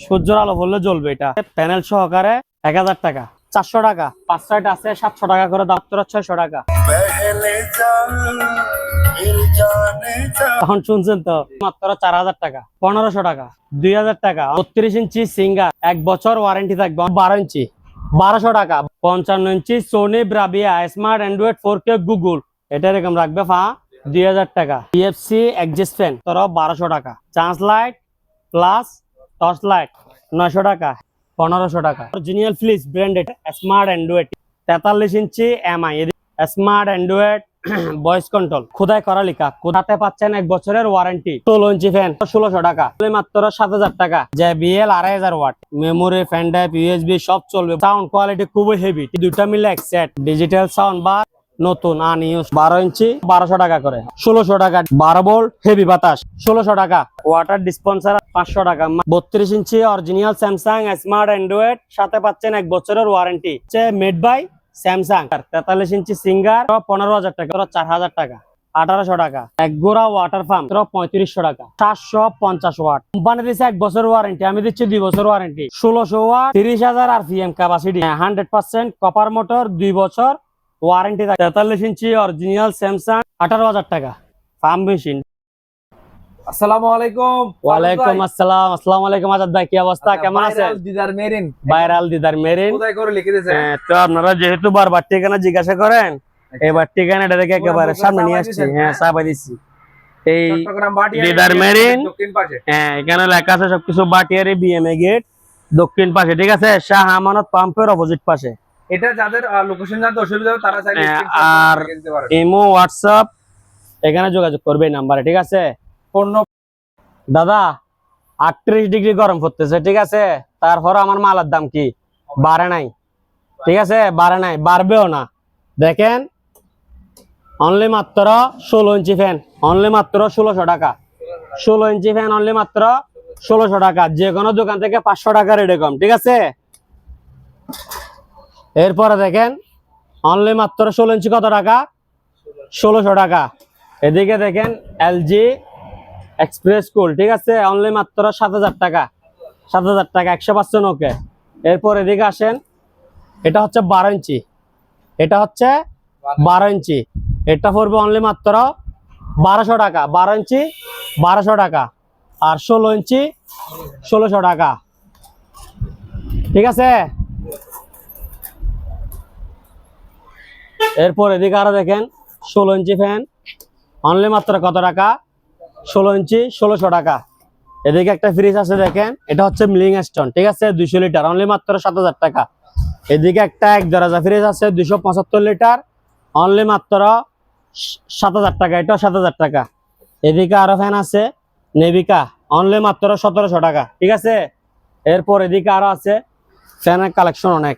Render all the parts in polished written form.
সূর্যের আলো পড়লে জ্বলবে। এটা প্যানেল সহকারে 1000 টাকা। 400 টাকা 5 সাইড আছে 700 টাকা করে দাম, 600 টাকা। তখন শুনছেন তো, মাত্র 4000 টাকা। 1500 টাকা 2000 টাকা। 32 ইঞ্চি সিঙ্গার 1 বছর ওয়ারেন্টি থাকবে। 12 ইঞ্চি 1200 টাকা। 55 inch Sony Bravia smart Android 4K Google, এটা এরকম রাখবে 2000 টাকা। TFC এক্সজস্ট ফ্যান 1200 টাকা। Charge light plus torch light 900 টাকা। 1500 টাকা। Original fleece branded smart Android 43 ইঞ্চি MI smart Android voice control, খোদাই করা লেখা, কোথাতে পাচ্ছেন 1 বছরের ওয়ারেন্টি। 16 ইঞ্চি ফ্যান 1600 টাকা। মাত্র 7000 টাকা। JBL 2500 watt, memory, pen drive, USB সব চলবে। সাউন্ড কোয়ালিটি খুবই হেভি, দুটা মিলে এক সেট। ডিজিটাল সাউন্ড বার নতুন আনইউজ। 12 ইঞ্চি 1200 টাকা করে। 1600 টাকা। 12 ভোল্ট হেভি বাতাস 1600 টাকা। ওয়াটার ডিসপেন্সার 500 টাকা। 32 inch original Samsung smart Android, সাথে পাচ্ছেন 1 বছরের warranty. Made by Samsung. 43 inch Singer 15000 টাকা। 4000 টাকা। 1800 টাকা। এক গোড়া ওয়াটার পাম্প 3500 টাকা। 750 ওয়াট। কোম্পানি দিচ্ছে 1 বছর ওয়ারেন্টি, আমি দিচ্ছি 2 বছর warranty. 1600 watt 30000 RPM capacity, 100% copper motor, 2 বছর ওয়ারেন্টি। 43 ইঞ্চি অরিজিনাল স্যামসাং 18000 টাকা। Farm machine. আসসালামু আলাইকুম। ওয়ালাইকুম আসসালাম। আসসালামু আলাইকুম আজাদ ভাই, কি অবস্থা, কেমন আছেন? দিদার মেরিন। ভাইরাল দিদার মেরিন। কোথায় করে লিখে দিয়েছেন? তো আপনারা যেহেতু বারবার ঠিকানা জিজ্ঞাসা করেন, এবার ঠিকানাটা দেখে একেবারে সামনে নিয়ে আসছি। হ্যাঁ, চাপাই দিচ্ছি। এই চট্টগ্রাম বাটিয়ারি দিদার মেরিন, দক্ষিণ পাশে। হ্যাঁ এখানে লেখা আছে সবকিছু, বাটিয়ারি BMA গেট দক্ষিণ পাশে, ঠিক আছে? শাহ আমানত পাম্পের অপোজিট পাশে। এটা যাদের লোকেশন জানতে অসুবিধা হবে তারা চাইলে আর ইমো হোয়াটসঅ্যাপ এখানে যোগাযোগ করবে এই নাম্বারে, ঠিক আছে? পণ্য দাদা 38 ডিগ্রি গরম পড়তেছে, ঠিক আছে? তারপর আমার মালের দাম কি বাড়ে নাই, ঠিক আছে? বাড়ে নাই, বাড়বেও না। দেখেন অনলি মাত্র 16 ইঞ্চি ফ্যান, অনলি মাত্র 1600 টাকা। 16 ইঞ্চি ফ্যান অনলি মাত্র 1600 টাকা। যে কোনো দোকান থেকে 500 টাকা রেটে কম, ঠিক আছে? এরপরে দেখেন অনলি মাত্র 16 ইঞ্চি কত টাকা? 1600 টাকা। এদিকে দেখেন LG এক্সপ্রেস কুল, ঠিক আছে? অনলি মাত্র 7000 টাকা। 7000 টাকা 100% ওকে। এরপর এদিকে আসেন, এটা হচ্ছে 12 ইঞ্চি, এটা হচ্ছে 12 ইঞ্চি, এটা পড়বে অনলি মাত্র 1200 টাকা। 12 ইঞ্চি 1200 টাকা। আর 16 ইঞ্চি 1600 টাকা, ঠিক আছে? এরপর এদিকে আরো দেখেন 16 ইঞ্চি ফ্যান অনলি মাত্র কত টাকা? 16 ইঞ্চি 1600 টাকা। এদিকে একটা ফ্রিজ আছে দেখেন, এটা হচ্ছে মিলিং স্টোন, ঠিক আছে? 200 লিটার অনলি মাত্র 7000 টাকা। এদিকে একটা এক দরজা ফ্রিজ আছে 275 লিটার অনলি মাত্র 7000 টাকা, এটা 7000 টাকা। এদিকে আরো ফ্যান আছে নেভিকা অনলি মাত্র 1700 টাকা, ঠিক আছে? এরপর এদিকে আরো আছে ফ্যানের কালেকশন অনেক,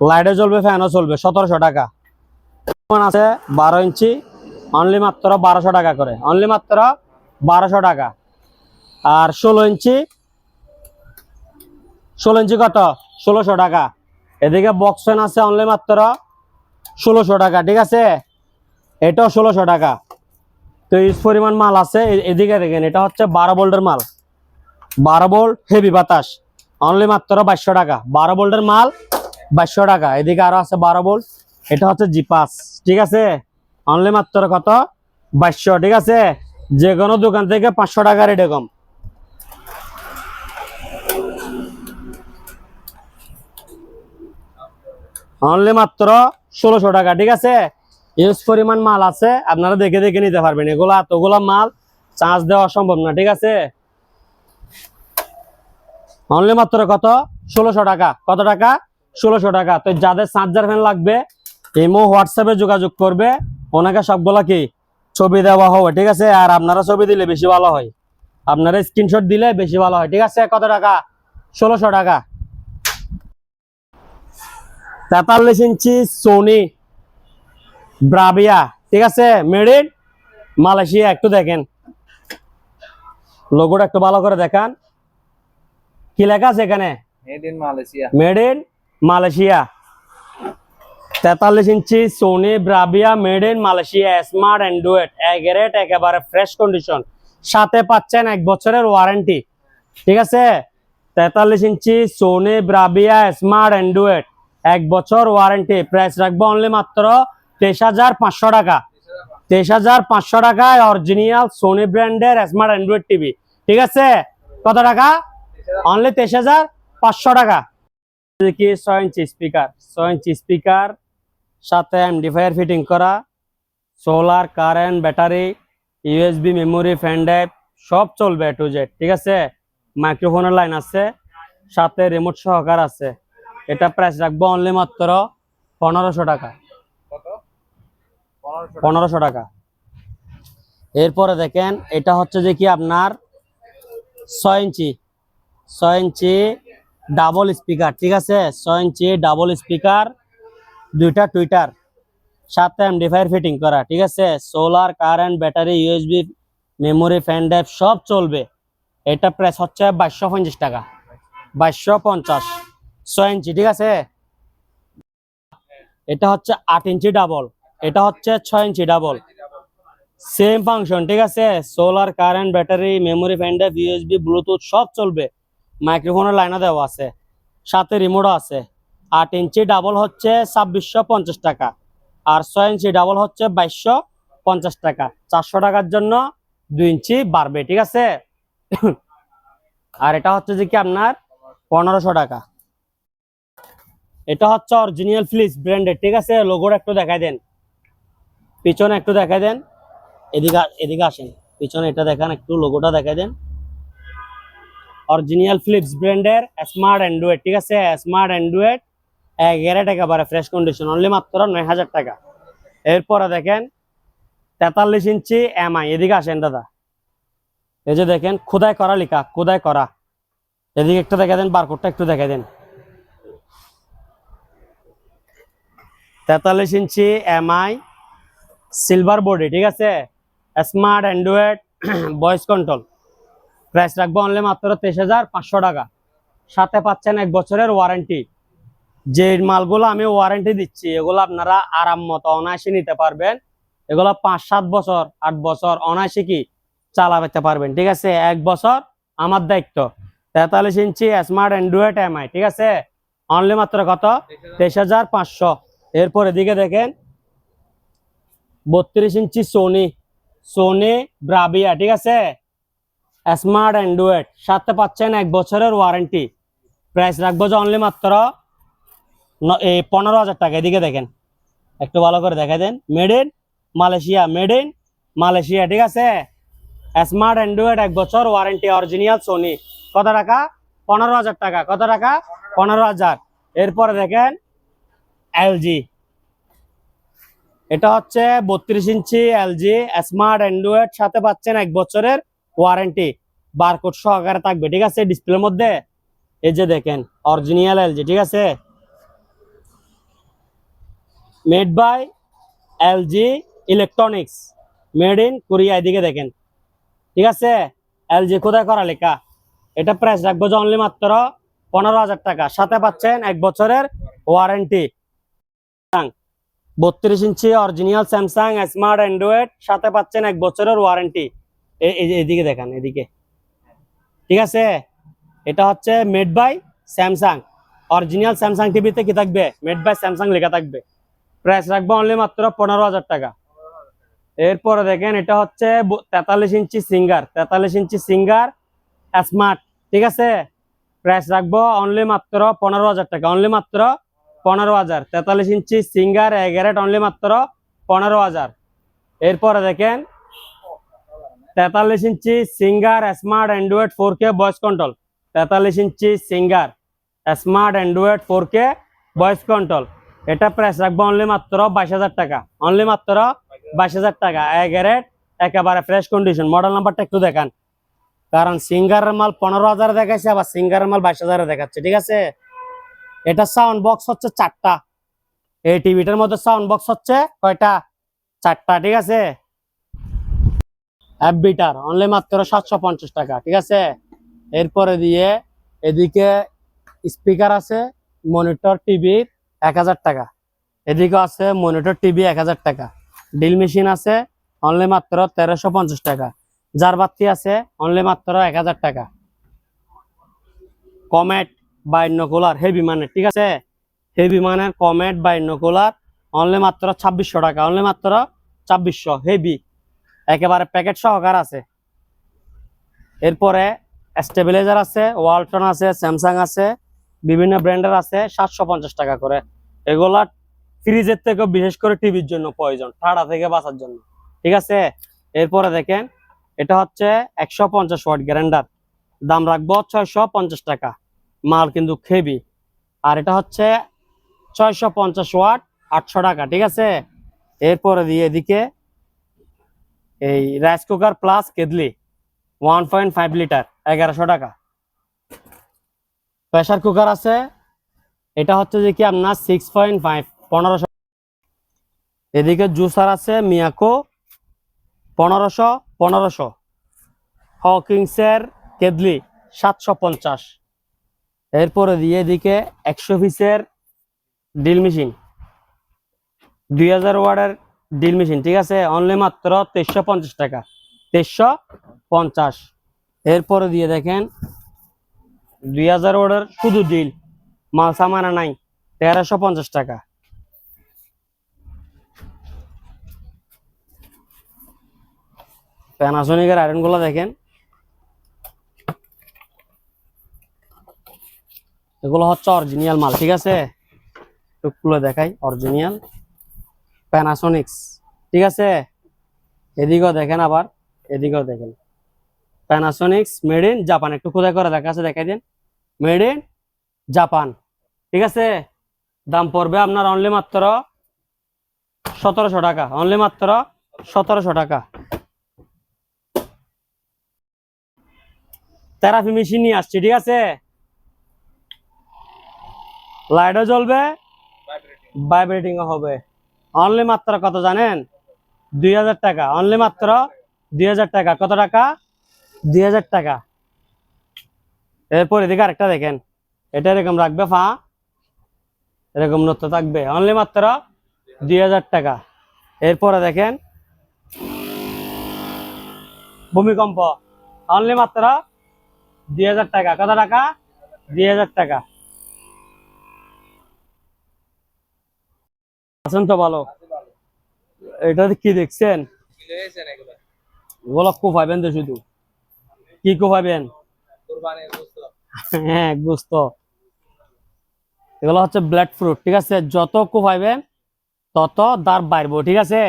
লাইটে জ্বলবে, ফ্যানও চলবে, 1700 টাকা। আছে 12 ইঞ্চি অনলি মাত্র 1200 টাকা করে, অনলি মাত্র 1200 টাকা। আর 16 ইঞ্চি কত? 1600 টাকা। এদিকে বক্স ফ্যান আছে অনলি মাত্র 1600 টাকা, ঠিক আছে? এটাও 1600 টাকা। তো এই পরিমাণ মাল আছে। এদিকে দেখেন, এটা হচ্ছে 12 ভোল্টের মাল, 12 ভোল্ট হেভি বাতাস অনলি মাত্র 2200 টাকা। 12 ভোল্টের মাল 2200 টাকা। এদিকে আরো আছে 12 ভোল্ট, এটা হচ্ছে জিপাস, ঠিক আছে? অনলি মাত্র কত? 2200, ঠিক আছে? যে কোনো দোকান থেকে 500 টাকা রেটে কম। অনলি মাত্র 1600 টাকা, ঠিক আছে? ইউজ পরিমাণ মাল আছে, আপনারা দেখে দেখে নিতে পারবেন। এগুলা এতগুলা মাল চার্জ দেওয়া সম্ভব না, ঠিক আছে? অনলি মাত্র কত? 1600 টাকা। কত টাকা? 1600 টাকা। তো যাদের চার্জার ফ্যান লাগবে ইমো হোয়াটসঅ্যাপে যোগাযোগ করবে, ওনাকে সবগুলা কি ছবি দেওয়া হবে, ঠিক আছে? আর আপনারা ছবি দিলে বেশি ভালো হয়, আপনারা স্ক্রিনশট দিলে বেশি ভালো হয়, ঠিক আছে? কত টাকা? 1600 টাকা। 43 ইঞ্চি সোনি ব্রাভিয়া, ঠিক আছে? Made in Malaysia. একটু দেখেন লোগোটা, একটু ভালো করে দেখান, কি লেখা আছে এখানে? Made in Malaysia. Made in Malaysia. 43 inch Sony Bravia made in Malaysia smart Android, একেবারে একেবারে ফ্রেশ কন্ডিশন, সাথে পাচ্ছেন 1 বছরের ওয়ারেন্টি, ঠিক আছে? 43 inch Sony Bravia smart Android 1 বছর ওয়ারেন্টি, প্রাইস রাখবো অনলি মাত্র 23,500 টাকা। 23,500 টাকায় অরিজিনাল সোনি ব্র্যান্ডের স্মার্ট অ্যান্ড্রয়েড টিভি। ঠিক আছে, কত টাকা? অনলি 23,500 টাকা। দেখি 6 ইঞ্চি স্পিকার, 6 ইঞ্চি স্পিকার সাথে এমডিফায়ার ফিটিং করা, solar current battery, USB memory, pen drive সব চলবে A to Z। ঠিক আছে, মাইক্রোফোনের লাইন আছে, সাথে রিমোট সহকার আছে। এটা প্রাইস রাখবো অনলি মাত্র 1500 টাকা। কত? 1500 1500 টাকা। এরপরে দেখেন এটা হচ্ছে যে কি আপনার 6 ইঞ্চি, 6 ইঞ্চি ডাবল স্পিকার। ঠিক আছে, 6 ইঞ্চি ডাবল স্পিকার, দুইটা টুইটার, সাথে এমডিফায়ার ফিটিং করা। ঠিক আছে, solar current battery USB memory pen drive সব চলবে। এটা প্রাইস হচ্ছে 2250 টাকা, 2250। 6 ইঞ্চি। ঠিক আছে, এটা হচ্ছে 8 ইঞ্চি ডাবল, এটা হচ্ছে 6 ইঞ্চি ডাবল, সেম ফাংশন। ঠিক আছে, solar current battery memory pen drive USB Bluetooth সব চলবে, মাইক্রোফোনের লাইনও দেওয়া আছে, সাথে রিমোটও আছে। 8 ইঞ্চি ডাবল হচ্ছে 2650 টাকা, আর 6 ইঞ্চি ডাবল হচ্ছে 2250 টাকা। 400 টাকার জন্য 2 ইঞ্চি বাড়বে। ঠিক আছে, আর এটা হচ্ছে যে কি আপনার 1500 টাকা। এটা হচ্ছে অরিজিনাল ফিলিপস ব্র্যান্ডের। ঠিক আছে, লোগোটা একটু দেখাই দেন, পিছনে একটু দেখাই দেন, এদিকে আসেন, পিছনে এটা দেখান, একটু লোগোটা দেখাই দেন। অরিজিনাল ফিলিপস ব্র্যান্ডের স্মার্ট অ্যান্ড্রয়েড। ঠিক আছে, স্মার্ট অ্যান্ড্রয়েড 11 টাকা বারে, ফ্রেশ কন্ডিশন, অনলি মাত্র 9000 টাকা। এরপরে দেখেন 43 ইঞ্চি এমআই। এদিকে আসেন দাদা, এই যে দেখেন খোদাই করা লেখা, খোদাই করা। এদিকে একটু দেখা দেন, বারকোডটা একটু দেখা দেন। 43 ইঞ্চি এমআই সিলভার বডি। ঠিক আছে, smart Android voice control, price রাখবো অনলি মাত্র 23,500 টাকা। সাথে পাচ্ছেন 1 বছরের ওয়ারেন্টি। যে মালগুলো আমি ওয়ারেন্টি দিচ্ছি এগুলো আপনারা আরাম মতো অনায়াসে নিতে পারবেন। এগুলো 5-7 বছর 8 বছর অনায়াসে কি চালাতে পারবেন। ঠিক আছে, 1 বছর আমার দায়িত্ব। 43 ইঞ্চি স্মার্ট অ্যান্ড্রয়েড এমআই। ঠিক আছে, অনলি মাত্র কত? 23,500। এরপর এদিকে দেখেন 32 ইঞ্চি সোনি ব্রাভিয়া। ঠিক আছে, স্মার্ট অ্যান্ড্রয়েড, সাথে পাচ্ছেন 1 বছরের ওয়ারেন্টি। প্রাইস রাখবো যে অনলি মাত্র 15,000 টাকা। এদিকে দেখেন, একটু ভালো করে দেখা দেন, made in Malaysia, made in Malaysia. ঠিক আছে, স্মার্ট অ্যান্ড্রয়েড 1 বছর ওয়ারেন্টি, অরিজিনাল সোনি। কত টাকা? 15,000 টাকা। কত টাকা? 15,000। এরপরে দেখেন এলজি, এটা হচ্ছে 32 ইঞ্চি এলজি স্মার্ট অ্যান্ড্রয়েড, সাথে পাচ্ছেন 1 বছরের ওয়ারেন্টি, বারকোড সহকারে থাকবে। ঠিক আছে, ডিসপ্লের মধ্যে এই যে দেখেন অরিজিনাল এলজি। ঠিক আছে, made by LG electronics, made in Korea. এদিকে দেখেন, ঠিক আছে, এলজি কোথায় করা লেখা। এটা প্রাইস রাখবো যে অনলি মাত্র 15,000 টাকা, সাথে পাচ্ছেন 1 বছরের warranty. 32 inch original Samsung smart Android, সাথে পাচ্ছেন 1 বছরের ওয়ারেন্টি। এদিকে দেখান, এদিকে। ঠিক আছে, এটা হচ্ছে made by Samsung, original Samsung টিভিতে কি থাকবে? মেড বাই স্যামসাং লেখা থাকবে। প্রাইস রাখবো অনলি মাত্র 15,000 টাকা। এরপরে দেখেন এটা হচ্ছে 43 inch singer, 43 inch Singer smart. ঠিক আছে, প্রাইস রাখবো অনলি মাত্র 15,000 টাকা, অনলি মাত্র 15,000। 43 ইঞ্চি সিঙ্গার 11 অনলি মাত্র 15,000। এরপরে দেখেন 43 inch Singer smart Android 4K voice control, 43 inch Singer smart Android 4K voice control. এটা প্রাইস রাখবো অনলি মাত্র 22,000 টাকা, অনলি মাত্র 22,000 টাকা। একেবারে ফ্রেশ কন্ডিশন। মডেল নাম্বারটা একটু দেখান, কারণ সিঙ্গারের মাল 15,000 দেখাচ্ছে, আবার সিঙ্গারের মাল 22,000 দেখাচ্ছে। ঠিক আছে, এটা সাউন্ড বক্স হচ্ছে 4টা, এই টিভিটার মধ্যে সাউন্ড বক্স হচ্ছে কয়টা? 4টা। ঠিক আছে, বিটার অনলি মাত্র 750 টাকা। ঠিক আছে, এরপরে দিয়ে এদিকে স্পিকার আছে, মনিটর টিভির 1,000 টাকা, এদিকে আছে মনিটর টিভি 1,000 টাকা, ড্রিল মেশিন আছে অনলি মাত্র 1350 টাকা, জারবাতি আছে অনলি মাত্র 1,000 টাকা। কমেট বাইনোকুলার হেভি মানের, ঠিক আছে, হেভি মানের কমেট বাইনোকুলার অনলি মাত্র 2600 টাকা, অনলি মাত্র 2600, হেভি একেবারে প্যাকেট সহকার আছে। এরপরে স্টেবিলাইজার আছে, ওয়ালটন আছে, স্যামসাং আছে, বিভিন্ন ব্র্যান্ডের আছে, 750 টাকা করে। এগুলা ফ্রিজের থেকে বিশেষ করে টিভির জন্য প্রয়োজন, ঠান্ডা থেকে বাঁচার জন্য, ঠিক আছে। এরপরে দেখেন এটা হচ্ছে 150 ওয়াট গ্রাইন্ডার, দাম রাখবো 650 টাকা, মাল কিন্তু হেভি। আর এটা হচ্ছে 650 ওয়াট 800 টাকা, ঠিক আছে। এরপরে দিয়ে এদিকে এই রাইস কুকার প্লাস কেদলি 1.5 লিটার 1100 টাকা। প্রেসার কুকার আছে, এটা হচ্ছে যে কি আপনার 6.5 1500। এদিকে জুসার আছে মিয়াকো 1500। হকিংসের কেদলি 750। এরপরে দিয়ে এদিকে 100 পিসের ড্রিল মেশিন, 2000 ওয়াটের ড্রিল মেশিন, ঠিক আছে, অনলি মাত্র 2350 টাকা, 2350। এরপরে দিয়ে দেখেন 2000 ওয়াটের শুধু ড্রিল, মাল সামানা নাই, 1350 টাকা। প্যানাসোনিকের আয়রন গুলো দেখেন, এগুলো হচ্ছে অরিজিনাল মাল, ঠিক আছে, একটু খুলে দেখাই, অরিজিনাল প্যানাসোনিক্স, ঠিক আছে। এদিকেও দেখেন, আবার এদিকেও দেখেন, প্যানাসোনিক্স মেড ইন জাপান, একটু খুলে করে দেখা আছে, দেখাই দেন, মেড ইন জাপান, ঠিক আছে। দাম পড়বে আপনার অনলি মাত্র 1700 টাকা, অনলি মাত্র 1700 টাকা। থেরাপি মেশিন নিয়ে আসছি, ঠিক আছে, লাইটও জ্বলবে, ভাইব্রেটিং হবে, অনলি মাত্র কত জানেন? 2000 টাকা, অনলি মাত্র 2000 টাকা। কত টাকা? 2000 টাকা। এরপর এদিকে আরেকটা দেখেন, এটা এরকম রাখবে ফা, এরকম নড়তে থাকবে, অনলি মাত্র 2000 টাকা। এরপরে দেখেন ভূমিকম্প, অনলি মাত্র 2000 টাকা। কত টাকা? 2000 টাকা। আছেন তো ভালো? এটা কি দেখছেন? গোলক কোপাইবেন তো শুধু, কি কোপাইবেন? হ্যাঁ, গোস্ত। এগুলো হচ্ছে ব্ল্যাড ফ্রুট, ঠিক আছে, যত কোপাইবেন তত দাঁড় বাড়বো, ঠিক আছে।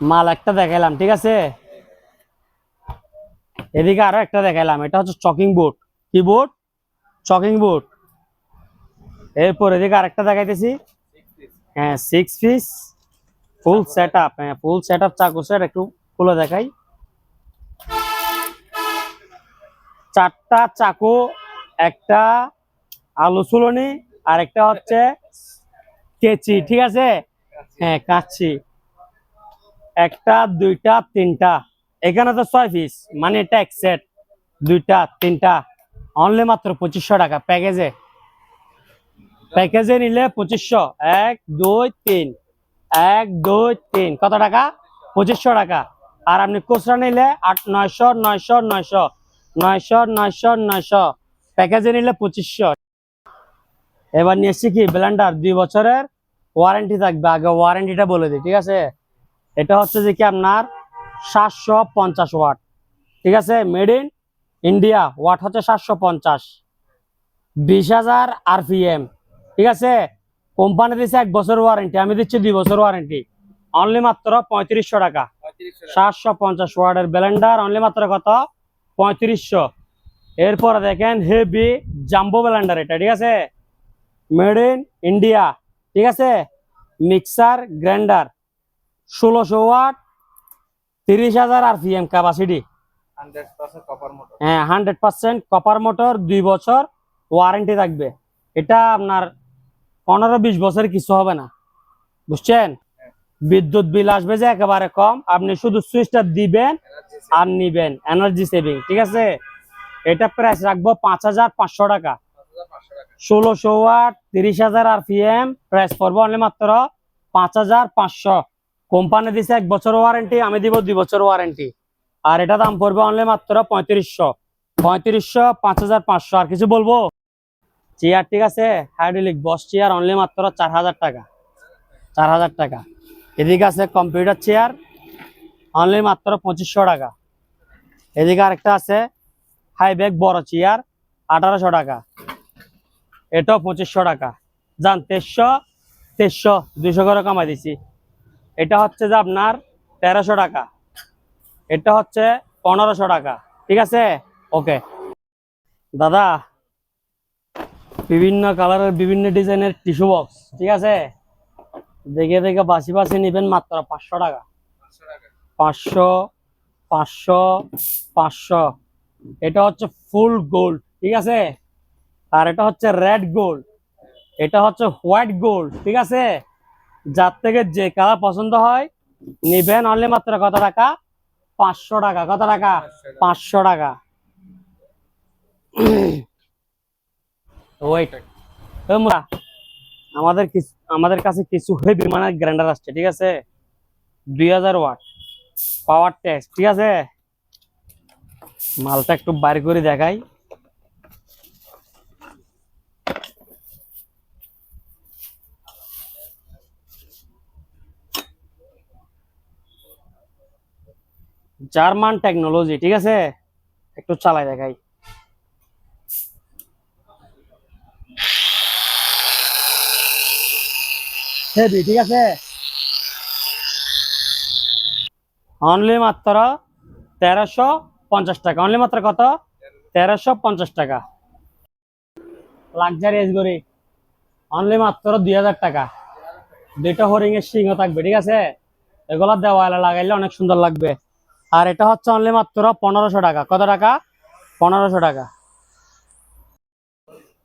মাল একটা দেখাইলাম, ঠিক আছে, এদিকে আরো একটা দেখাইলাম, এটা হচ্ছে চকিং বোর্ড। কি বোর্ড? চকিং বোর্ড। এরপর এদিকে আরেকটা দেখাইতেছি, হ্যাঁ 6 পিস ফুল সেট আপ, হ্যাঁ ফুল সেট আপ চাকু সেট, একটু খুলে দেখাই। 4টা চাকু, একটা আলু ছুলনি, আর একটা হচ্ছে কেচি, ঠিক আছে, হ্যাঁ কাচ্ছি, 1টা 2টা 3টা, এখানে তো 6 পিস, মানে এটা এক সেট, 2টা 3টা, অনলি মাত্র 2500 টাকা প্যাকেজে। প্যাকেজে নিলে 2500, 1 2 3, 1 2 3, কত টাকা? 2500 টাকা। আর আপনি খুচরা নিলে 900 900 900 900 900 900, প্যাকেজে নিলে 2500। এবার নিয়ে এসছি কি ব্লেন্ডার, 2 বছরের ওয়ারেন্টি থাকবে, আগে ওয়ারেন্টিটা বলে দিই, ঠিক আছে। এটা হচ্ছে যে কি আপনার 750 ওয়াট, ঠিক আছে, মেড ইন ইন্ডিয়া, ওয়াট হচ্ছে 750, 20,000 আরপিএম, ঠিক আছে। কোম্পানি দিচ্ছে 1 বছর ওয়ারেন্টি, আমি দিচ্ছি 2 বছর ওয়ারেন্টি, অনলি মাত্র 3500 টাকা। 750 ওয়াটের ব্লেন্ডার অনলি মাত্র কত? 3500। এরপরে দেখেন হেভি জাম্বো ব্লেন্ডার, এটা ঠিক আছে, মেড ইন ইন্ডিয়া, ঠিক আছে, mixer grinder 1600 watt, 30,000 RPM capacity, 100% copper motor. হ্যাঁ 100% কপার মোটর, 2 বছর ওয়ারেন্টি থাকবে। এটা আপনার 15-20 বছর কিছু হবে না, বুঝছেন। বিদ্যুৎ বিল আসবে যে একেবারে কম, আপনি শুধু সুইচটা দিবেন আর নিবেন, এনার্জি সেভিং, ঠিক আছে। এটা প্রাইস রাখবো 5500 টাকা। 1600 ওয়াট, 30,000 আরপিএম, প্রাইস পড়বো অনলি মাত্র 5500। কোম্পানি দিছে 1 বছর ওয়ারেন্টি, আমি দিব 2 বছর ওয়ারেন্টি, আর এটা দাম পড়বে অনলি মাত্র 3500। 3500, 5500, আর কিছু বলবো? চেয়ার ঠিক আছে, হাইড্রোলিক বস চেয়ার অনলি মাত্র 4000 টাকা, 4000 টাকা। এদিকে আছে কম্পিউটার চেয়ার অনলি মাত্র 2500 টাকা। এদিকে আরেকটা আছে হাই ব্যাক বড় চেয়ার 1800 টাকা, এটাও 2500 টাকা। যান 2300, 200 করে কমাই দিছি। এটা হচ্ছে যে আপনার 1300 টাকা, এটা হচ্ছে 1500 টাকা, ঠিক আছে। ওকে দাদা, বিভিন্ন কালারের বিভিন্ন ডিজাইনের টিস্যু বক্স, ঠিক আছে, দেখে দেখে বাছি বাছি নিবেন মাত্র 500 টাকা, 500, 500, 500। এটা হচ্ছে ফুল গোল্ড, ঠিক আছে, আর এটা হচ্ছে রেড গোল্ড, এটা হচ্ছে হোয়াইট গোল্ড, ঠিক আছে। যার থেকে যে কালার পছন্দ হয় নিবেন অনলি মাত্র কত টাকা? 500 টাকা। কত টাকা? 500 টাকা। ওয়েট, আমাদের কাছে কিছু হেভি মানের গ্রাইন্ডার আসছে, ঠিক আছে, 2000 ওয়াট পাওয়ার টেস্ট, ঠিক আছে। মালটা একটু বাইর করে দেখাই। জার্মান টেকনোলজি, ঠিক আছে, একটু চালাই দেখাই। হেভি, ঠিক আছে, অনলি মাত্র 1350 টাকা। অনলি মাত্র কত? 1350 টাকা। লাক্সারিয়াস গড়ি অনলি মাত্র 2000 টাকা। দুইটা হরিং এর সিংহ থাকবে, ঠিক আছে, এগুলা দেওয়ালে লাগাইলে অনেক সুন্দর লাগবে। আর এটা হচ্ছে অনলি মাত্র 1500 টাকা। কত টাকা? 1500 টাকা।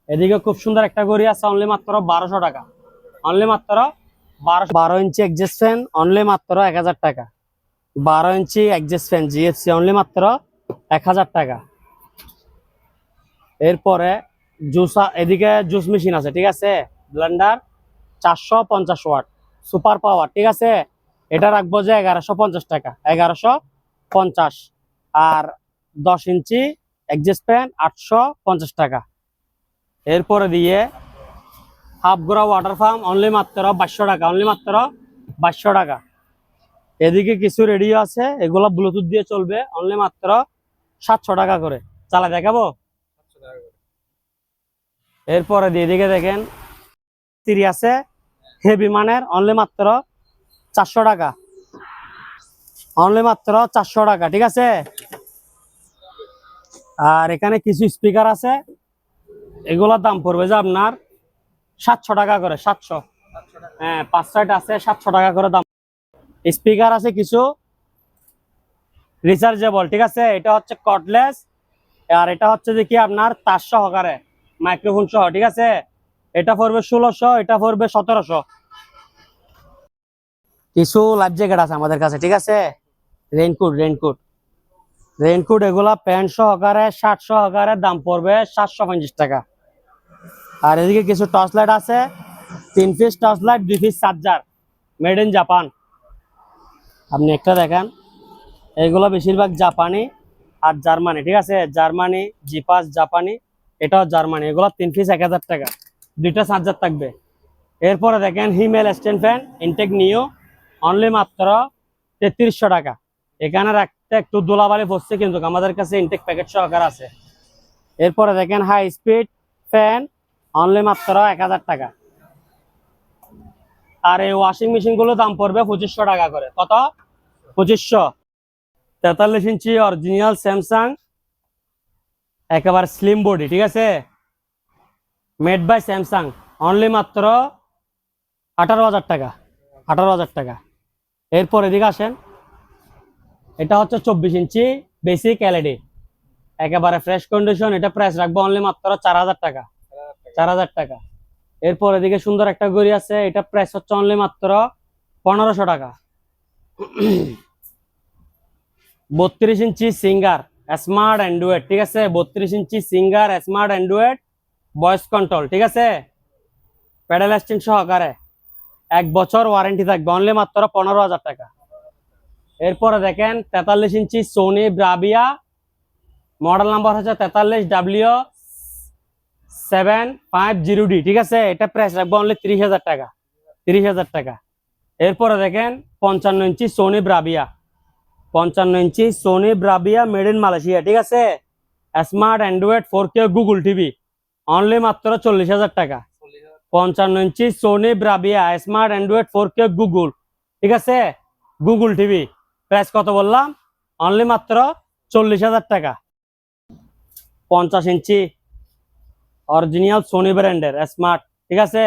এদিকে খুব সুন্দর একটা ঘড়ি আছে অনলি মাত্র 1200 টাকা। অনলি মাত্র 12 ইঞ্চি এক্সজস্ট ফ্যান অনলি মাত্র 1000 টাকা। 12 ইঞ্চি এক্সজস্ট ফ্যান জিএফসি অনলি মাত্র 1000 টাকা। এরপরে এদিকে জুস মেশিন আছে, ঠিক আছে, ব্লেন্ডার 450 ওয়াট সুপার পাওয়ার, ঠিক আছে, এটা রাখবো যে 1150 টাকা, 1150। আর 10 ইঞ্চি এক্সজস্ট ফ্যান 850 টাকা। এরপরে দিয়ে হাফ গোড়া ওয়াটার পাম্প অনলি মাত্র 2200 টাকা। অনলি মাত্র 2200 টাকা। এদিকে কিছু রেডিও আছে, এগুলো ব্লুটুথ দিয়ে চলবে, অনলি মাত্র 700 টাকা করে। চালা দেখাবো। এরপরে দিয়ে দিকে দেখেন তিরি আছে হেভি মানের অনলি মাত্র 400 টাকা। অনলি মাত্র 400 টাকা, ঠিক আছে। আর এখানে কিছু স্পিকার আছে, এগুলোর দাম পড়বে যে আপনার 700 টাকা করে। 700, হ্যাঁ, 5-6 আছে, 700 টাকা করে দাম। স্পিকার আছে কিছু রিচার্জেবল, ঠিক আছে, এটা হচ্ছে কর্ডলেস, আর এটা হচ্ছে যে কি আপনার তার সহকারে মাইক্রোফোন সহ, ঠিক আছে, এটা পড়বে 1600, এটা পড়বে 1700। কিছু লাইফ জ্যাকেট আছে আমাদের কাছে, ঠিক আছে, রেইনকোট এগুলা প্যান্ট সহকারে শার্ট সহকারে দাম পড়বে 750 টাকা। আর এদিকে কিছু টর্চ লাইট আছে, 3 piece torch light, 2 piece charger, made in Japan. আপনি একটা দেখেন, এগুলো বেশিরভাগ জাপানি আর জার্মানি, ঠিক আছে, জার্মানি জিপাস জাপানি, এটাও জার্মানি। এগুলো 3 পিস 1000 টাকা, 2টা চার্জার থাকবে। এরপরে দেখেন হিমেল স্ট্যান্ড ফ্যান ইনটেক নিও অনলি মাত্র 3300 টাকা। এখানে রাখতে একটু দোলাবালি পড়ছে, কিন্তু আমাদের কাছে ইনটেক প্যাকেট সহকারে আছে। এরপরে দেখেন হাই স্পিড ফ্যান অনলি মাত্র 1000 টাকা। আর এই ওয়াশিং মেশিন গুলো দাম পড়বে 2500 টাকা করে। কত? 2500। 43 ইঞ্চি অরিজিনাল স্যামসাং, একেবারে স্লিম বডি, ঠিক আছে, মেড বাই স্যামসাং অনলি মাত্র 18,000 টাকা। 18,000 টাকা। এরপর এদিকে আসেন, এটা হচ্ছে 24 ইঞ্চি বেসিক এলইডি, একেবারে ফ্রেশ কন্ডিশন। এটা প্রাইস রাখবো অনলি মাত্র 4000 টাকা। 4000 টাকা। এরপর এদিকে সুন্দর একটা ঘড়ি আছে, এটা প্রাইস হচ্ছে অনলি মাত্র 1500 টাকা। 32 ইঞ্চি সিঙ্গার স্মার্ট অ্যান্ড্রয়েড, ঠিক আছে, 32 inch Singer smart Android voice control, ঠিক আছে, প্যাডেল স্ট্যান্ড সহকারে, 1 বছর ওয়ারেন্টি থাকবে, অনলি মাত্র 15,000 টাকা। এরপরে দেখেন 43 inch Sony Bravia model number হচ্ছে 43W750D, ঠিক আছে। এটা প্রাইস রাখবো অনলি 30,000 টাকা, 30,000 টাকা। এরপরে দেখেন 55 inch Sony Bravia, 55 inch Sony Bravia made in Malaysia, ঠিক আছে। Smart Android 4K Google TV only মাত্র 40,000 টাকা। 55 inch Sony Bravia smart Android 4K Google, ঠিক আছে, গুগল টিভি প্রাইস কত বললাম? অনলি মাত্র 40,000 টাকা। 50 ইঞ্চি অরিজিনাল সোনি ব্র্যান্ডের স্মার্ট, ঠিক আছে,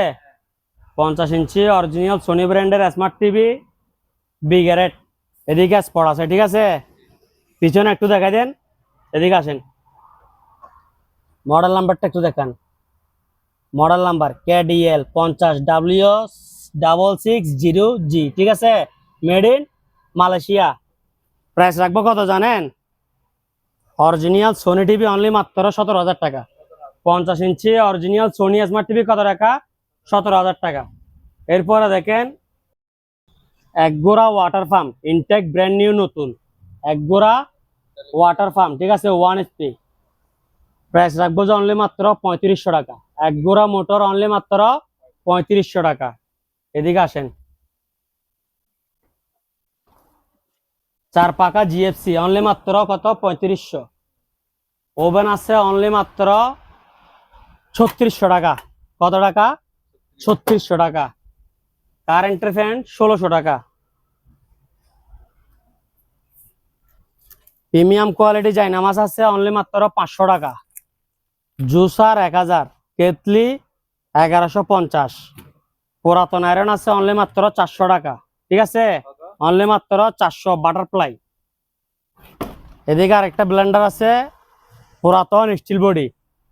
50 ইঞ্চি অরিজিনাল সোনি ব্র্যান্ডের স্মার্ট টিভি বিগ্যারেট। এদিকে স্পট আছে, ঠিক আছে। পিছনে একটু দেখা দেন, এদিকে আসেন। মডেল নাম্বারটা একটু দেখান। মডেল নাম্বার KDL 50W660G, ঠিক আছে, মেড ইন মালয়েশিয়া। প্রাইস রাখবো কত জানেন? অরিজিনাল সোনি টিভি অনলি মাত্র 17,000 টাকা। 50 inch original Sony smart TV কত টাকা? 17,000 টাকা। এরপরে দেখেন একগোড়া water pump intact brand new নতুন একগোড়া ওয়াটার পাম্প, ঠিক আছে, 1 HP। প্রাইস রাখবো যে অনলি মাত্র 3500 টাকা। একগোড়া মোটর অনলি মাত্র 3500 টাকা। এদিকে আসেন। 4 পাকা GFC অনলি মাত্র কত? 3500। ওভেন আছে অনলি মাত্র 3600 টাকা। কত টাকা? 3600 টাকা। কারেন্টের ফ্যান 1600 টাকা। প্রিমিয়াম কোয়ালিটি জায়নামাজ আছে অনলি মাত্র 500 টাকা। জুসার 1000, কেতলি 1150। পুরাতন আয়রন আছে অনলি মাত্র 400 টাকা, ঠিক আছে, অনলি মাত্র 400। বাটারফ্লাই। এদিকে আরেকটা ব্লেন্ডার আছে পুরাতন স্টিল বডি,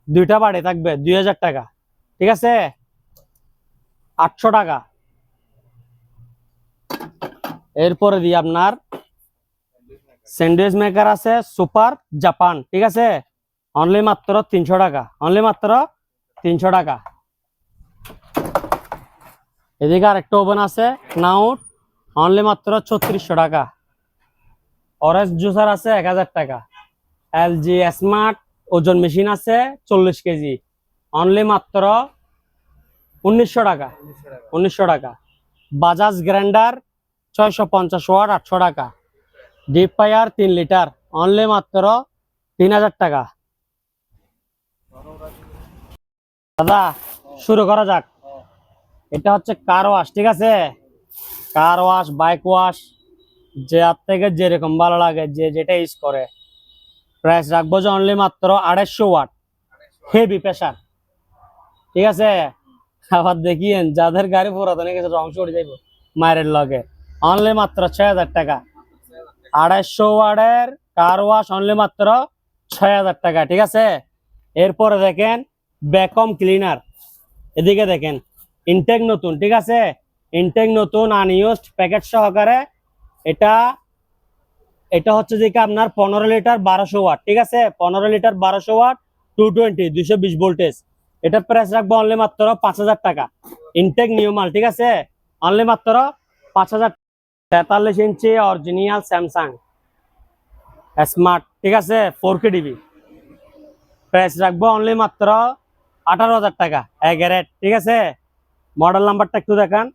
দুইটা বাড়ি থাকবে 2000 টাকা, ঠিক আছে, 800 টাকা। এরপরে দিয়ে আপনার স্যান্ডউইচ মেকার আছে সুপার জাপান, ঠিক আছে, অনলি মাত্র 300 টাকা, অনলি মাত্র 300 টাকা। এদিকে আরেকটা ওভেন আছে নাউট অনলি মাত্র 3600 টাকা। অরেঞ্জ জুসার আছে 1000 টাকা। LG স্মার্ট ওজন মেশিন আছে 40 কেজি অনলি মাত্র 1900 টাকা, 1900 টাকা। বাজাজ গ্রাইন্ডার 650 ওয়াট 800 টাকা। ডিপ ফায়ার 3 লিটার অনলি মাত্র 3000 টাকা। দাদা শুরু করা যাক। এটা হচ্ছে কার ওয়াশ, ঠিক আছে, কার ওয়াশ, বাইক ওয়াশ, যে হাত থেকে যেরকম ভালো লাগে যে যেটা ইউজ করে। প্রাইস রাখবো যে অনলি মাত্র 250 ওয়াট হেভি প্রেসার, ঠিক আছে। আবার দেখিয়েন যাদের গাড়ি পুরাতন হয়ে গেছে অংশ উঠে যাইব মায়ের লগে, অনলি মাত্র 6000 টাকা। 250 ওয়াটের কার ওয়াশ অনলি মাত্র 6000 টাকা, ঠিক আছে। এরপরে দেখেন ভ্যাকুয়াম ক্লিনার, এদিকে দেখেন ইনটেক নতুন, ঠিক আছে, ইনটেক নতুন আনইউজড প্যাকেট সহকারে। এটা এটা হচ্ছে যে আপনার 15 লিটার 1200 ওয়াট, ঠিক আছে, 15 লিটার 1200 ওয়াট 220 220 ভোল্টেজ। এটা প্রাইস রাখবো অনলি মাত্র 5000 টাকা। ইনটেক নিউ মাল, ঠিক আছে, অনলি মাত্র 5000। 43 ইঞ্চি অরিজিনাল স্যামসাং স্মার্ট, ঠিক আছে, 4K টিভি প্রাইস রাখবো অনলি মাত্র 18,000 টাকা। এগারেট, ঠিক আছে। মডেল নাম্বারটা একটু দেখান।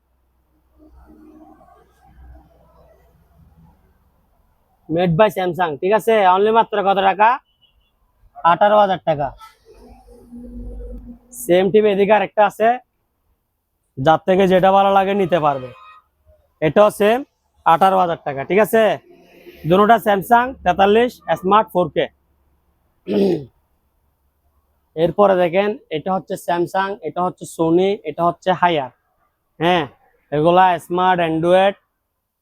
মেড বাই স্যামসাং, ঠিক আছে, অনলি মাত্র কত টাকা? 18,000 টাকা। সেম টিভি এদিকে আরেকটা আছে, যার থেকে যেটা ভালো লাগে নিতে পারবে। এটাও সেম 18,000 টাকা, ঠিক আছে। দুটোটা স্যামসাং 43 স্মার্ট 4K। এরপরে দেখেন এটা হচ্ছে স্যামসাং, এটা হচ্ছে সোনি, এটা হচ্ছে হায়ার, হ্যাঁ, এগুলা স্মার্ট অ্যান্ড্রয়েড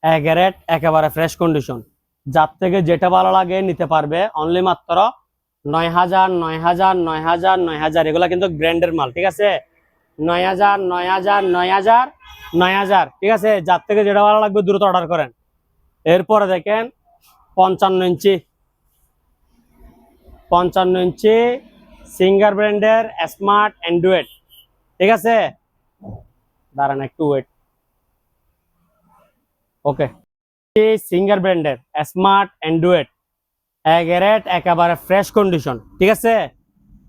এগারেট একেবারে ফ্রেশ কন্ডিশন। যার থেকে যেটা ভালো লাগে নিতে পারবে। অনলি মাত্র 9,000 9,000 9,000 9,000, এগুলা কিন্তু ব্র্যান্ডের মাল, ঠিক আছে, 9,000 9,000 9,000 9,000, ঠিক আছে। যার থেকে যেটা ভালো লাগবে দ্রুত অর্ডার করেন। এরপরে দেখেন 55 ইঞ্চি, 55 ইঞ্চি সিঙ্গার ব্র্যান্ডের স্মার্ট অ্যান্ড্রয়েড, ঠিক আছে, দাঁড়ান একটু ওয়েট, ওকে। সিঙ্গার ব্র্যান্ডের স্মার্ট অ্যান্ড্রয়েড এগারেট একেবারে ফ্রেশ কন্ডিশন, ঠিক আছে।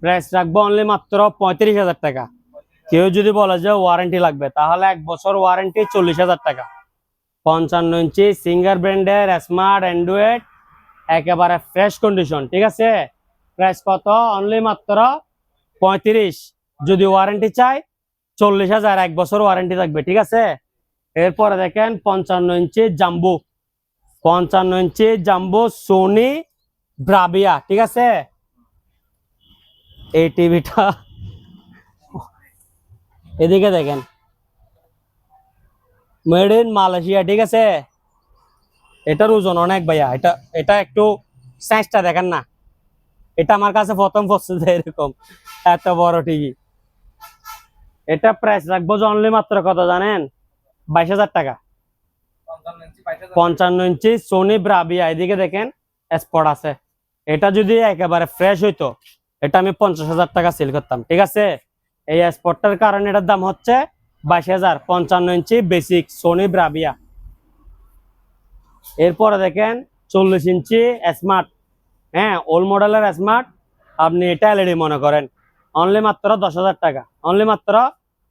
প্রাইস রাখবো অনলি মাত্র 35,000 টাকা। কেউ যদি বলে যে ওয়ারেন্টি লাগবে, তাহলে 1 বছর ওয়ারেন্টি 40,000 টাকা। 55 ইঞ্চি সিঙ্গার ব্র্যান্ডের স্মার্ট অ্যান্ড্রয়েড একেবারে ফ্রেশ কন্ডিশন, ঠিক আছে। প্রাইস কত? অনলি মাত্র 35। যদি ওয়ারেন্টি চাই 40,000, 1 বছর ওয়ারেন্টি থাকবে, ঠিক আছে। এরপরে দেখেন 55 ইঞ্চি জাম্বো, 55 ইঞ্চি জাম্বো সোনি ব্রাভিয়া, ঠিক আছে। এই টিভিটা এদিকে দেখেন, মেড ইন মালয়েশিয়া, ঠিক আছে। এটার ওজন অনেক ভাইয়া। এটা এটা একটু সাইজটা দেখেন না, এটা আমার কাছে প্রথম পছন্দ এরকম এত বড় টিভি। এটা প্রাইস রাখবো যে অনলি মাত্র কত জানেন? 22,000 টাকা। 55 ইঞ্চি সোনি ব্রাভিয়া, এদিকে দেখেন স্পট আছে। এটা যদি একেবারে ফ্রেশ হইতো, এটা আমি 50,000 টাকা সেল করতাম, ঠিক আছে। এই স্পটটার কারণে এটার দাম হচ্ছে 22,000। 55 ইঞ্চি বেসিক সোনি ব্রাভিয়া। এরপরে দেখেন 40 ইঞ্চি স্মার্ট, হ্যাঁ ওল্ড মডেলের স্মার্ট। আপনি এটা এলইডি মনে করেন, অনলি মাত্র 10,000 টাকা, অনলি মাত্র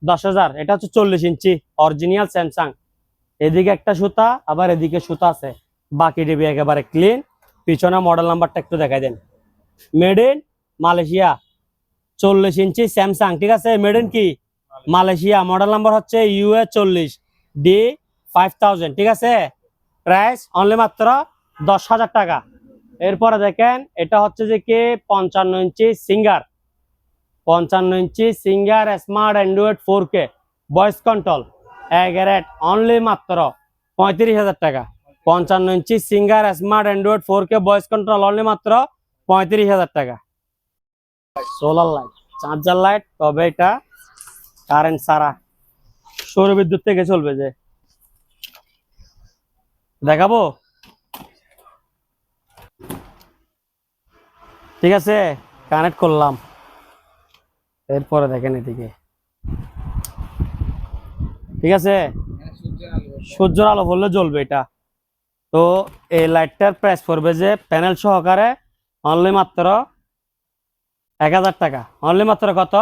10,000। এটা হচ্ছে 40 ইঞ্চি অরিজিনাল স্যামসাং। এদিকে একটা সুতা, আবার এদিকে সুতা আছে। বাকি টিভি একেবারে ক্লিন। পিছনে মডেল নাম্বারটা একটু দেখাই দেন। Made in Malaysia, 40 inch Samsung, ঠিক আছে। মেড ইন কি? মালয়েশিয়া। মডেল নাম্বার হচ্ছে UA40D5000, ঠিক আছে। প্রাইস অনলি মাত্র 10,000 টাকা। এরপরে দেখেন এটা হচ্ছে যে কি 55 inch Singer, 55 inch Singer smart Android 4K voice control এগারেট, অনলি মাত্র 35,000 টাকা। 55 inch Singer smart Android 4K voice control only মাত্র 35,000 টাকা। সোলার লাইট, চার্জার লাইট, তবে এটা কারেন্ট ছাড়া, সৌর বিদ্যুৎ থেকে চলবে। যে দেখাবো, ঠিক আছে, কানেক্ট করলাম। এরপরে দেখেন এদিকে, ঠিক আছে, সূর্যের আলো পড়লে জ্বলবে এটা। তো এই লাইটটার প্রাইস পড়বে যে প্যানেল সহকারে অনলি মাত্র 1,000 টাকা। অনলি মাত্র কত?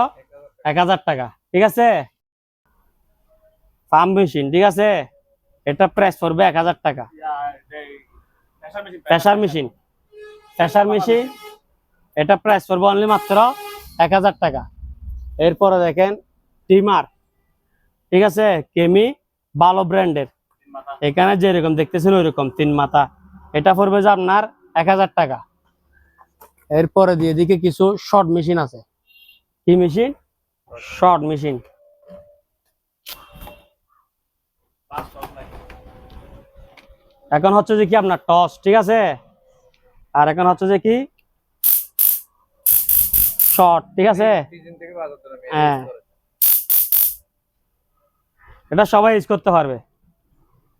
1,000 টাকা, ঠিক আছে। পাম্প মেশিন, ঠিক আছে, এটা প্রাইস পড়বে 1,000 টাকা। প্রেসার মেশিন, প্রেসার মেশিন, এটা প্রাইস পড়বে অনলি মাত্র 1,000 টাকা। এরপরে দেখেন টিমার, ঠিক আছে, কেমি ভালো ব্র্যান্ডের। এখানে যেরকম দেখতেছেন ওইরকম 3 মাথা। এটা পড়বে যে আপনার 1,000 টাকা। এরপরে দিয়ে দিকে কিছু শর্ট মেশিন আছে। কি মেশিন? Short machine. এখন হচ্ছে যে কি আপনার টস, ঠিক আছে। আর এখন হচ্ছে যে কি শর্ট, ঠিক আছে। হ্যাঁ, এটা সবাই ইউজ করতে পারবে।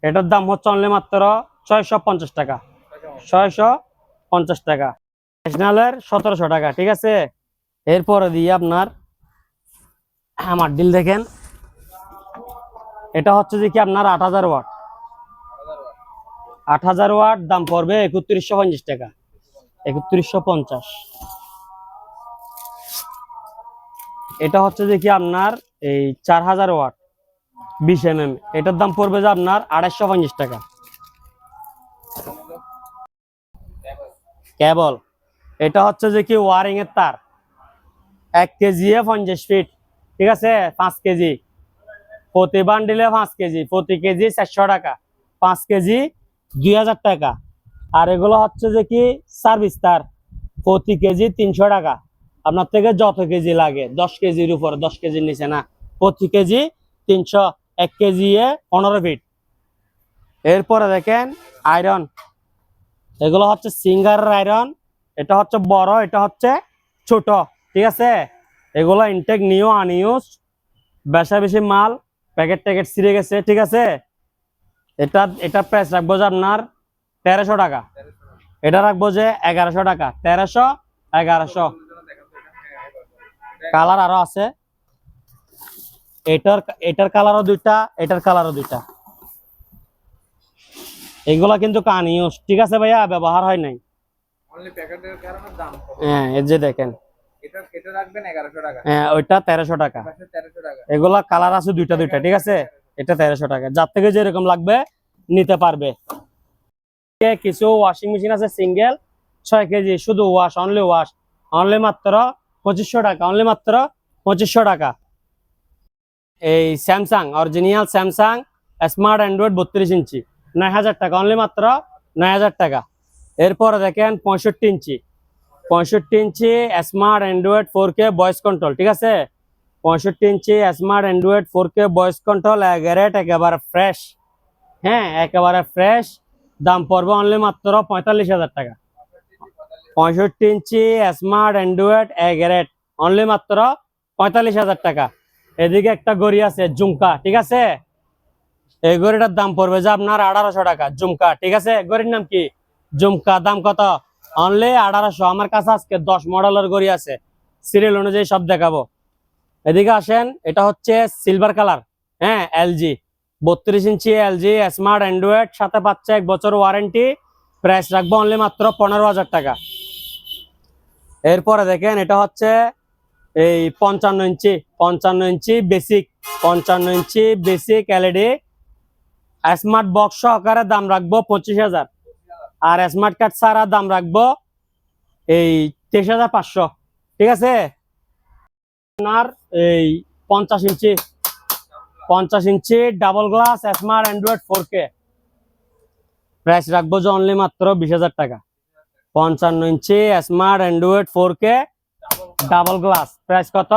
এটার দাম হচ্ছে অনলি মাত্র 650 টাকা, 650 টাকা। ন্যাশনালের 1700 টাকা, ঠিক আছে। এরপরে দিয়ে আপনার আমার ডিল দেখেন, এটা হচ্ছে যে কি আপনার 8,000 ওয়াট, 8,000 ওয়াট দাম পড়বে 3150 টাকা, 3150। এটা হচ্ছে যে কি আপনার এই 4,000 ওয়াট 20 mm, এটার দাম পড়বে যে আপনার 250 টাকা। কেবল, এটা হচ্ছে যে কি ওয়ারিং এর তার, 1 কেজি 50 ফিট, ঠিক আছে। 5 কেজি প্রতি বান্ডিলে, 5 কেজি প্রতি কেজি 400 টাকা, 5 কেজি 2,000 টাকা। আর এগুলো হচ্ছে যে কি সার্ভিস তার, প্রতি কেজি 300 টাকা। আপনার থেকে যত কেজি লাগে, 10 কেজির উপরে, 10 কেজির নিচে না, প্রতি কেজি 300, 1 কেজি 15 ফিট। এরপরে দেখেন আয়রন, এগুলো হচ্ছে সিঙ্গারের আয়রন। এটা হচ্ছে বড়, এটা হচ্ছে ছোট, ঠিক আছে। এগুলো ইনটেক নিউ আনইউজ, বেশা বেশি মাল, প্যাকেট ট্যাকেট ছিঁড়ে গেছে, ঠিক আছে। এটা প্রাইস রাখবো যে আপনার 1300 টাকা। এটা রাখবো যে 1100 টাকা, 1300, 1100। কালার আরো আছে, এটার কালারও দুইটা, এটার কালারও দুইটা। এগুলা কিন্তু আনইউজ, ঠিক আছে ভাইয়া, ব্যবহার হয় নাই। অনলি প্যাকেটের কারণে দাম কম। হ্যাঁ এই যে দেখেন, এটা রাখবেন 1100 টাকা, হ্যাঁ ওইটা 1300 টাকা। পাশে 1300 টাকা। এগুলা কালার আছে দুইটা দুইটা, ঠিক আছে। এটা 1300 টাকা, যার থেকে যেরকম লাগবে নিতে পারবে। কিছু ওয়াশিং মেশিন আছে সিঙ্গেল 6 কেজি, শুধু ওয়াশ, অনলি মাত্র 2500 টাকা, অনলি মাত্র 2500 টাকা। এই Samsung original Samsung smart Android 32 inch 9000 টাকা, অনলি মাত্র 9000 টাকা। এরপরে দেখেন 65 inch smart Android 4K voice control, ঠিক আছে। 65 inch smart Android 4K voice control একেবারে ফ্রেশ, হ্যাঁ একেবারে ফ্রেশ। দাম পড়বে অনলি মাত্র 45,000 টাকা। 65 ইঞ্চি স্মার্ট অ্যান্ড্রয়েড এগারেট অনলি মাত্র 45,000 টাকা। এদিকে একটা ঘড়ি আছে ঝুমকা, ঠিক আছে। এই ঘড়িটার দাম পড়বে যে আপনার 1800 টাকা, ঝুমকা, ঠিক আছে। ঘড়ির নাম কি? ঝুমকা। দাম কত? অনলি 1800। আমার কাছে আজকে 10 মডেলের ঘড়ি আছে, সিরিয়াল অনুযায়ী সব দেখাবো। এদিকে আসেন, এটা হচ্ছে সিলভার কালার, হ্যাঁ এলজি 32 ইঞ্চি এলজি স্মার্ট অ্যান্ড্রয়েড, সাথে পাচ্ছে 1 বছর ওয়ারেন্টি। প্রাইস রাখবো অনলি মাত্র 15,000 টাকা। এরপরে দেখেন, এটা হচ্ছে এই 55 ইঞ্চি বেসিক, 55 ইঞ্চি বেসিক এলইডি স্মার্ট বক্স সহকারে দাম রাখবো 25,000। আর স্মার্ট কার্ড ছাড়া দাম রাখবো এই 23,500, ঠিক আছে। আপনার এই 50 inch double glass smart Android 4K, price রাখবো যে অনলি মাত্র 20,000 টাকা। 55 inch smart Android 4K double glass, price কত?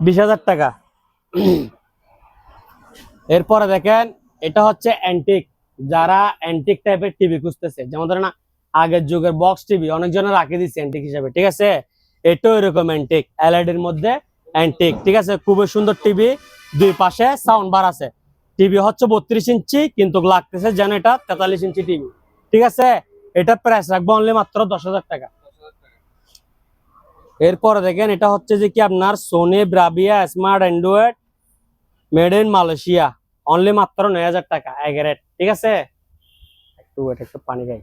20,000 টাকা। এরপরে দেখেন, এটা হচ্ছে অ্যান্টিক, যারা অ্যান্টিক টাইপের টিভি খুঁজতেছে, যেমন ধরেন আগের যুগের বক্স টিভি অনেকজনে রাখে দিচ্ছে অ্যান্টিক হিসেবে, ঠিক আছে। এটাও এরকম অ্যান্টিক, এলইডির মধ্যে অ্যান্টিক, ঠিক আছে। খুবই সুন্দর টিভি, দুই পাশে সাউন্ড বার আছে। টিভি হচ্ছে 32 ইঞ্চি, কিন্তু লাগতেছে যেন এটা 43 ইঞ্চি টিভি, ঠিক আছে। এটা প্রাইস রাখবো অনলি মাত্র 10,000 টাকা। এরপরে দেখেন, এটা হচ্ছে যে কি আপনার Sony Bravia smart Android made in Malaysia, only মাত্র 9,000 টাকা এগারেট, ঠিক আছে। একটু পানি খাই।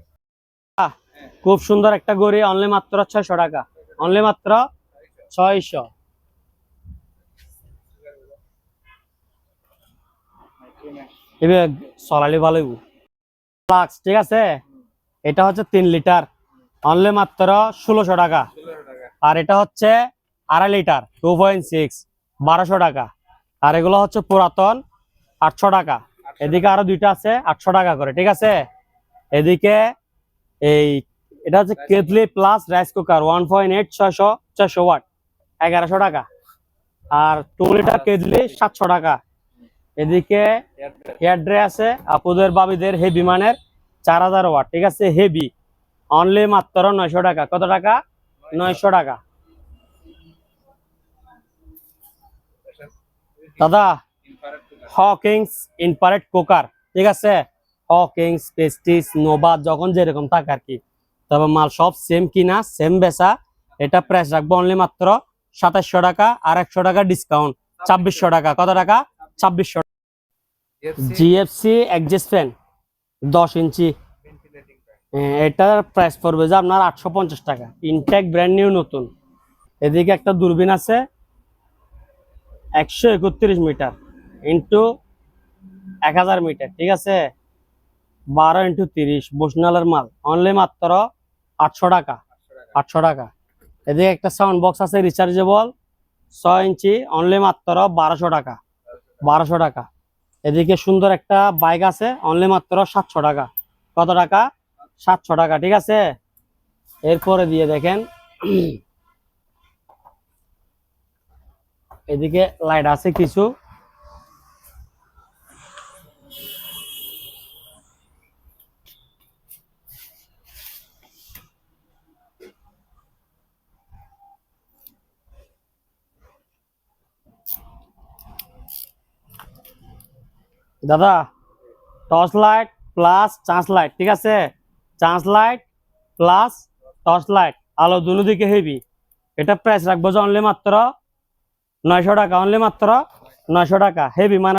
খুব সুন্দর একটা ঘড়ি, অনলি মাত্র 600 টাকা, অনলি মাত্র 600। এবার সলালি ভালো, ফ্লাক্স, ঠিক আছে। এটা হচ্ছে 3 লিটার, অনলি মাত্র 1600 টাকা। 1600 টাকা। আর এটা হচ্ছে 2.5 লিটার 2.6 1200 টাকা। আর এগুলো হচ্ছে পুরাতন 800 টাকা। এদিকে আরো দুইটা আছে 800 টাকা করে, ঠিক আছে। এদিকে এই এটা হচ্ছে kettle plus rice cooker 1.8 600 watt 1100 টাকা। আর 2 লিটার কেটলি 700 টাকা। এদিকে হেয়ার ড্রাই আছে আপুদের বাবিদের হেভি মানের 4000 ওয়াট, ঠিক আছে, হেভি, অনলি মাত্র 900 টাকা। কত টাকা? 900 টাকা। দাদা হকিংস ইনফ্রারেড কুকার, ঠিক আছে। হকিংস, প্রেস্টিজ, নোভা, যখন যেরকম থাকে আর কি, তবে মাল সব সেম কিনা, সেম বেচা। এটা প্রাইস রাখবো অনলি মাত্র 2700 টাকা, আর 100 টাকা ডিসকাউন্ট 2600 টাকা। কত টাকা? 2600। জিএফসি এক্সজস্ট ফ্যান 10 ইঞ্চি, ভেন্টিলেটিং ফ্যান। এটার প্রাইস পড়বে যে আপনার 850 টাকা, ইনটেক ব্র্যান্ড নিউ নতুন। এদিকে একটা দূরবীন আছে 131 মিটার ইন্টু 1000 মিটার, ঠিক আছে, 12 ইন্টু 30 বোসনালের মাল, অনলি মাত্র 800 টাকা, 800 টাকা। এদিকে একটা সাউন্ড বক্স আছে রিচার্জেবল 6 ইঞ্চি, অনলি মাত্র 1200 টাকা, 1200 টাকা। এদিকে সুন্দর একটা বাইক আছে, অনলি মাত্র 700 টাকা। কত টাকা? 700 টাকা, ঠিক আছে। এরপরে দিয়ে দেখেন, এদিকে লাইট আছে কিছু, দাদা torch light plus charge light, ঠিক আছে। Charge light plus torch light, আলো দুনো দিকে হেভি। এটা প্রাইস রাখবো যে অনলি মাত্র 900 টাকা, অনলি মাত্র 900 টাকা, হেভি মানে